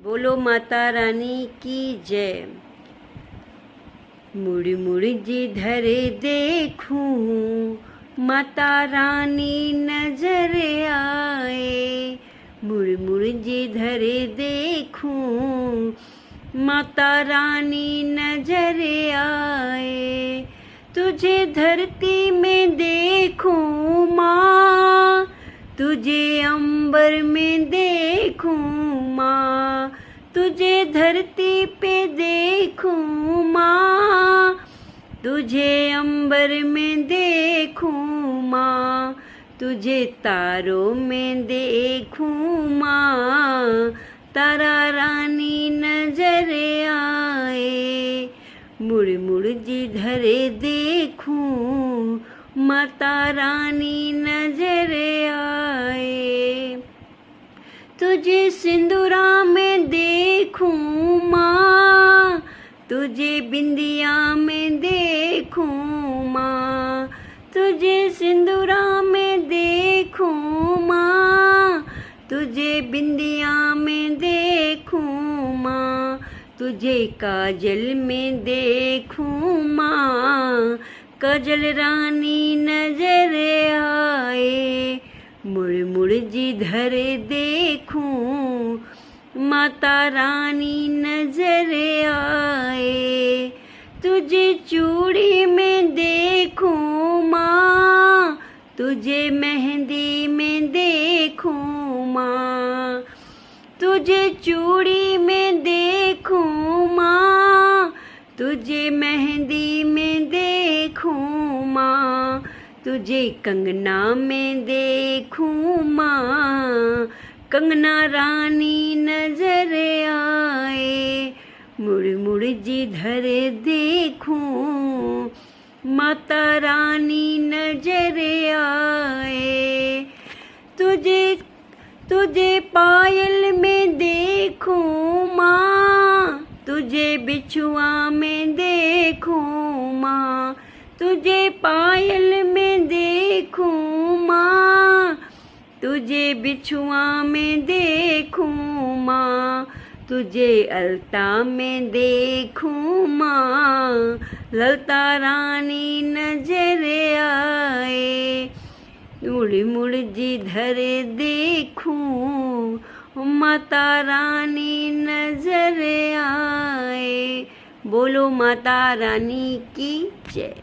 बोलो माता रानी की जय। मुड़ मुड़ जिधर देखूं माता रानी नजर आए। मुड़ मुड़ जिधर देखूं माता रानी नजर आए। तुझे धरती में देखूं माँ, तुझे अंबर में देखूं माँ, तुझे धरती पे देखूं माँ, तुझे अंबर में देखूं माँ, तुझे तारों में देखूं माँ, तारा रानी नजर आए। मुड़ मुड़ जिधर देखूं माता रानी नजर आए। तुझे सिंदूरा में देखूं माँ, तुझे बिंदिया में देखूं माँ, तुझे सिंदूरा में देखूं माँ, तुझे बिंदिया में देखूं माँ, तुझे काजल में देखूं माँ, काजल रानी नजर आए। मुड़ मुड़ जिधर देखूं माता रानी नजर आए। तुझे चूड़ी में देखूं माँ, तुझे मेहंदी में देखूं माँ, तुझे चूड़ी में देखूं माँ, तुझे मेहंदी में देखूं माँ, तुझे कंगना में देखूं माँ, कंगना रानी नजर आए। मुड़ मुड़ जिधर देखूं माता रानी नजर आए। तुझे पायल में देखूं माँ, तुझे बिछुआ में देखूं माँ, तुझे पायल में देखूं माँ, तुझे बिछुआ में देखूं माँ, तुझे अलता में देखूं माँ, ललता रानी नजर आए। मुड़ मुड़ जिधर देखूं माता रानी नजर आए। बोलो माता रानी की जय।